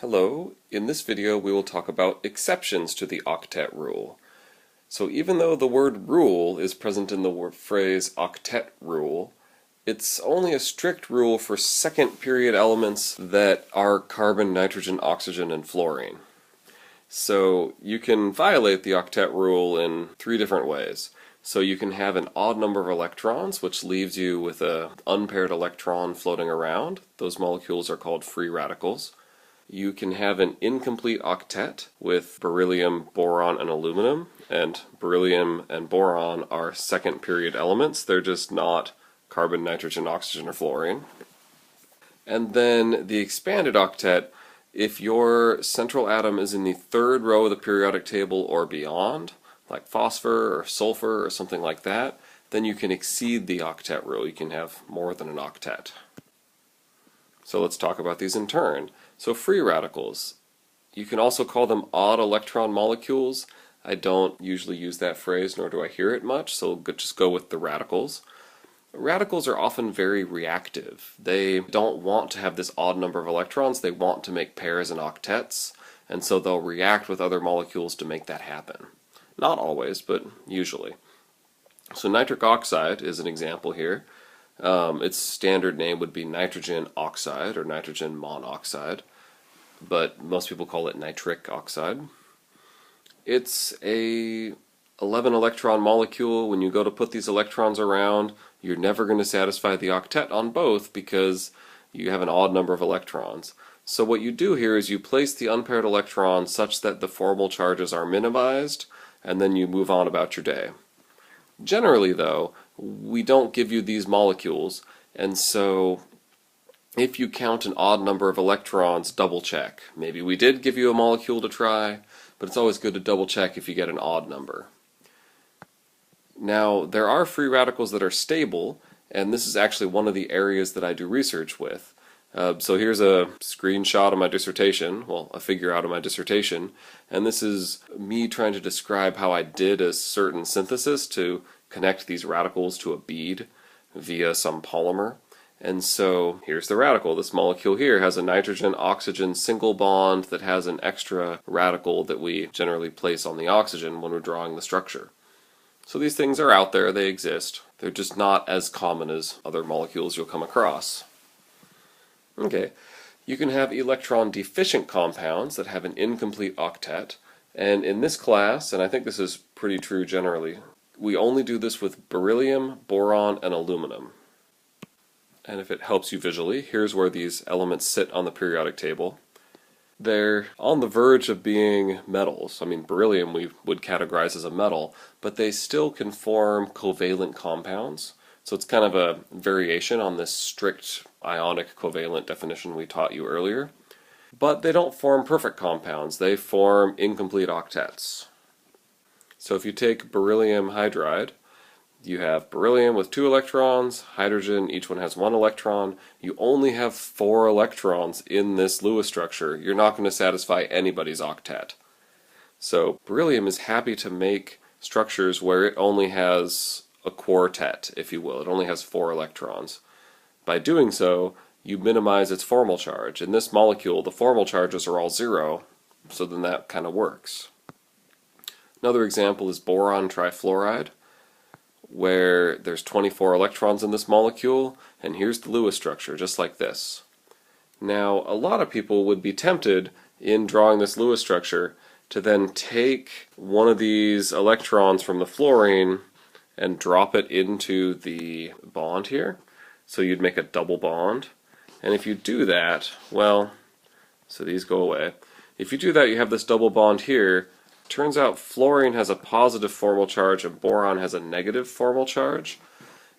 Hello, in this video we will talk about exceptions to the octet rule. So even though the word rule is present in the phrase octet rule, it's only a strict rule for second period elements that are carbon, nitrogen, oxygen, and fluorine. So you can violate the octet rule in three different ways. So you can have an odd number of electrons, which leaves you with an unpaired electron floating around. Those molecules are called free radicals. You can have an incomplete octet with beryllium, boron, and aluminum, and beryllium and boron are second period elements. They're just not carbon, nitrogen, oxygen, or fluorine. And then the expanded octet, if your central atom is in the third row of the periodic table or beyond, like phosphor or sulfur or something like that, then you can exceed the octet rule. You can have more than an octet. So let's talk about these in turn. So free radicals, you can also call them odd electron molecules. I don't usually use that phrase, nor do I hear it much, so just go with the radicals. Radicals are often very reactive. They don't want to have this odd number of electrons, they want to make pairs and octets, and so they'll react with other molecules to make that happen. Not always, but usually. So nitric oxide is an example here. Its standard name would be nitrogen oxide or nitrogen monoxide, but most people call it nitric oxide. It's a 11 electron molecule. When you go to put these electrons around, you're never going to satisfy the octet on both because you have an odd number of electrons. So what you do here is you place the unpaired electron such that the formal charges are minimized, and then you move on about your day. Generally, though, we don't give you these molecules, and so if you count an odd number of electrons, double check. Maybe we did give you a molecule to try, but it's always good to double check if you get an odd number. Now, there are free radicals that are stable, and this is actually one of the areas that I do research with. So here's a screenshot of my dissertation, well, a figure out of my dissertation, and this is me trying to describe how I did a certain synthesis to connect these radicals to a bead via some polymer. And so here's the radical. This molecule here has a nitrogen-oxygen single bond that has an extra radical that we generally place on the oxygen when we're drawing the structure. So these things are out there, they exist. They're just not as common as other molecules you'll come across. Okay, you can have electron-deficient compounds that have an incomplete octet, and in this class, and I think this is pretty true generally, we only do this with beryllium, boron, and aluminum. And if it helps you visually, here's where these elements sit on the periodic table. They're on the verge of being metals. I mean, beryllium we would categorize as a metal, but they still can form covalent compounds. So it's kind of a variation on this strict ionic covalent definition we taught you earlier. But they don't form perfect compounds, they form incomplete octets. So if you take beryllium hydride, you have beryllium with 2 electrons, hydrogen, each one has 1 electron. You only have 4 electrons in this Lewis structure. You're not going to satisfy anybody's octet. So beryllium is happy to make structures where it only has a quartet, if you will. It only has 4 electrons. By doing so, you minimize its formal charge. In this molecule, the formal charges are all 0, so then that kind of works. Another example is boron trifluoride, where there's 24 electrons in this molecule, and here's the Lewis structure, just like this. Now, a lot of people would be tempted in drawing this Lewis structure to then take one of these electrons from the fluorine and drop it into the bond here. So you'd make a double bond. And if you do that, well, so these go away. If you do that, you have this double bond here. Turns out fluorine has a positive formal charge and boron has a negative formal charge.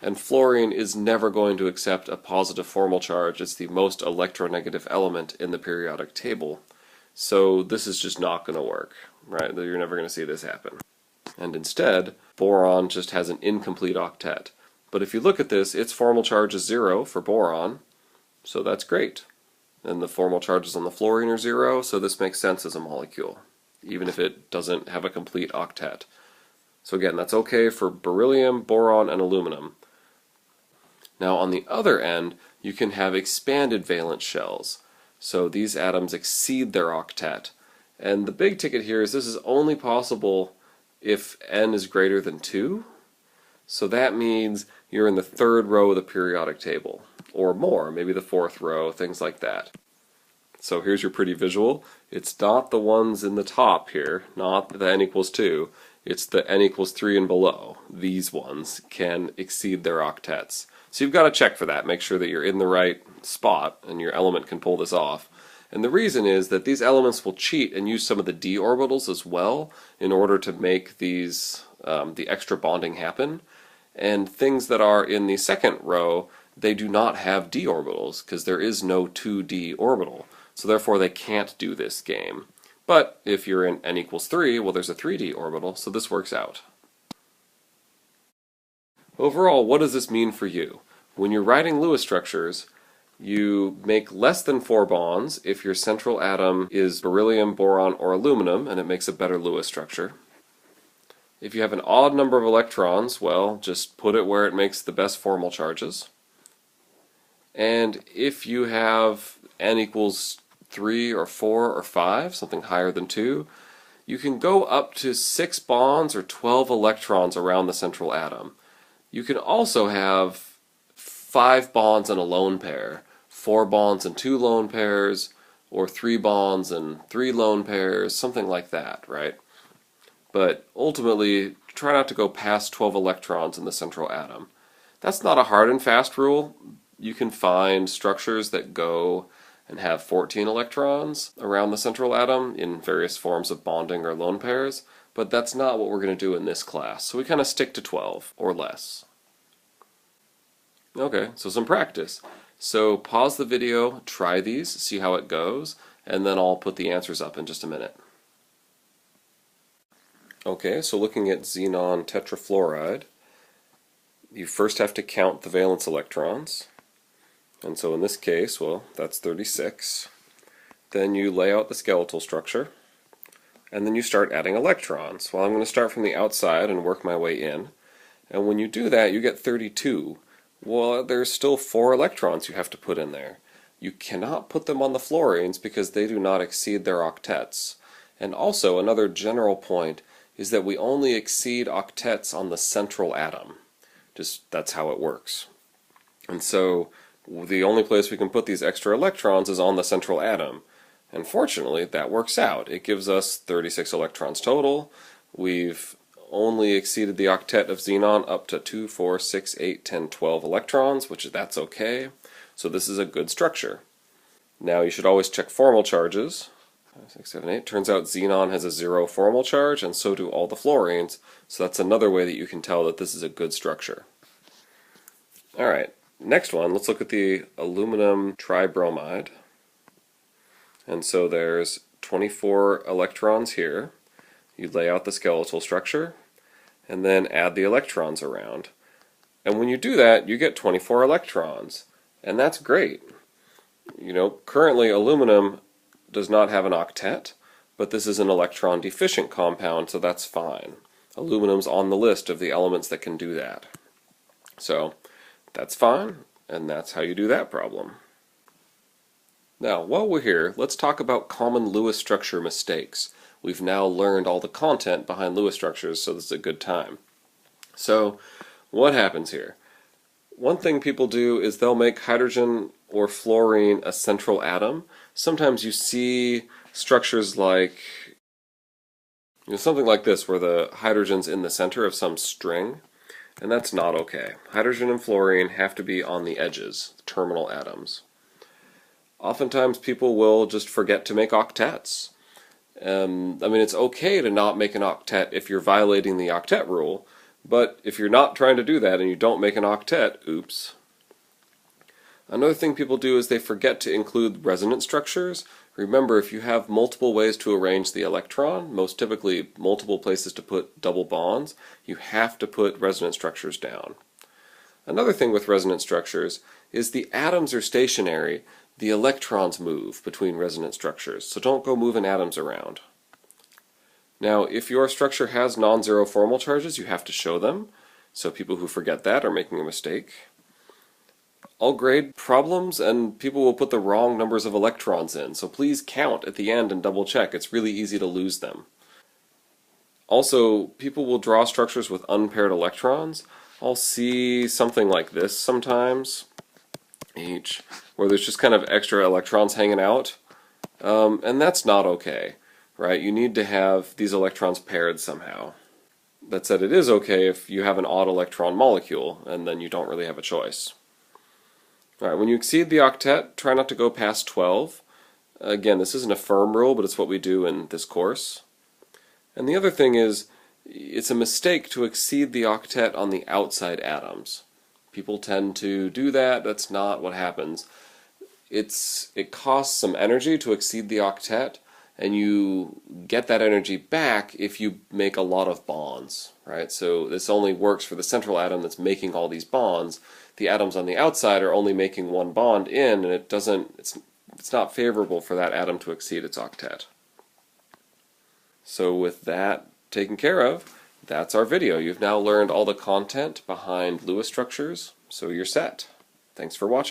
And fluorine is never going to accept a positive formal charge. It's the most electronegative element in the periodic table. So this is just not going to work, right? You're never going to see this happen. And instead, boron just has an incomplete octet. But if you look at this, its formal charge is 0 for boron, so that's great. And the formal charges on the fluorine are 0, so this makes sense as a molecule, even if it doesn't have a complete octet. So again, that's okay for beryllium, boron, and aluminum. Now on the other end, you can have expanded valence shells. So these atoms exceed their octet. And the big ticket here is this is only possible if n is greater than 2. So that means you're in the third row of the periodic table, or more, maybe the fourth row, things like that. So here's your pretty visual. It's not the ones in the top here, not the n equals 2. It's the n equals 3 and below. These ones can exceed their octets. So you've got to check for that. Make sure that you're in the right spot and your element can pull this off. And the reason is that these elements will cheat and use some of the d orbitals as well in order to make these the extra bonding happen. And things that are in the second row, they do not have d orbitals because there is no 2d orbital. So therefore they can't do this game. But if you're in n equals 3, well, there's a 3d orbital, so this works out. Overall, what does this mean for you? When you're writing Lewis structures, you make less than 4 bonds if your central atom is beryllium, boron, or aluminum, and it makes a better Lewis structure. If you have an odd number of electrons, well, just put it where it makes the best formal charges. And if you have n equals 3 or 4 or 5, something higher than 2, you can go up to 6 bonds or 12 electrons around the central atom. You can also have 5 bonds and a lone pair, 4 bonds and 2 lone pairs, or 3 bonds and 3 lone pairs, something like that, right? But ultimately, try not to go past 12 electrons in the central atom. That's not a hard and fast rule. You can find structures that go and have 14 electrons around the central atom in various forms of bonding or lone pairs, but that's not what we're going to do in this class. So we kind of stick to 12 or less. Okay, so some practice. So pause the video, try these, see how it goes, and then I'll put the answers up in just a minute. Okay, so looking at xenon tetrafluoride, you first have to count the valence electrons. And so in this case, well, that's 36. Then you lay out the skeletal structure, and then you start adding electrons. Well, I'm going to start from the outside and work my way in. And when you do that, you get 32. Well, there's still 4 electrons you have to put in there. You cannot put them on the fluorines because they do not exceed their octets. And also, another general point is that we only exceed octets on the central atom. Just that's how it works. And so the only place we can put these extra electrons is on the central atom. And fortunately, that works out. It gives us 36 electrons total. We've only exceeded the octet of xenon up to 2, 4, 6, 8, 10, 12 electrons, that's okay. So this is a good structure. Now you should always check formal charges. 5, 6, 7, 8. Turns out xenon has a 0 formal charge, and so do all the fluorines. So that's another way that you can tell that this is a good structure. Alright. Next one, let's look at the aluminum tribromide. And so there's 24 electrons here. You lay out the skeletal structure, and then add the electrons around. And when you do that, you get 24 electrons. And that's great. You know, currently aluminum does not have an octet, but this is an electron-deficient compound, so that's fine. Aluminum's on the list of the elements that can do that. So that's fine, and that's how you do that problem. Now, while we're here, let's talk about common Lewis structure mistakes. We've now learned all the content behind Lewis structures, so this is a good time. So, what happens here? One thing people do is they'll make hydrogen or fluorine a central atom. Sometimes you see structures like, something like this, where the hydrogen's in the center of some string. And that's not okay. Hydrogen and fluorine have to be on the edges, terminal atoms. Oftentimes people will just forget to make octets. It's okay to not make an octet if you're violating the octet rule, but if you're not trying to do that and you don't make an octet, oops. Another thing people do is they forget to include resonance structures. Remember, if you have multiple ways to arrange the electron, most typically multiple places to put double bonds, you have to put resonance structures down. Another thing with resonance structures is the atoms are stationary, the electrons move between resonance structures, so don't go moving atoms around. Now, if your structure has non-zero formal charges, you have to show them, so people who forget that are making a mistake. I'll grade problems and people will put the wrong numbers of electrons in, so please count at the end and double check. It's really easy to lose them. Also, people will draw structures with unpaired electrons. I'll see something like this sometimes, where there's just kind of extra electrons hanging out, and that's not okay, right? You need to have these electrons paired somehow. That said, it is okay if you have an odd electron molecule, and then you don't really have a choice. Alright, when you exceed the octet, try not to go past 12. Again, this isn't a firm rule, but it's what we do in this course. And the other thing is, it's a mistake to exceed the octet on the outside atoms. People tend to do that. That's not what happens. It costs some energy to exceed the octet, and you get that energy back if you make a lot of bonds, right? So this only works for the central atom that's making all these bonds. The atoms on the outside are only making one bond in, and it's not favorable for that atom to exceed its octet. So with that taken care of, that's our video. You've now learned all the content behind Lewis structures, so you're set. Thanks for watching.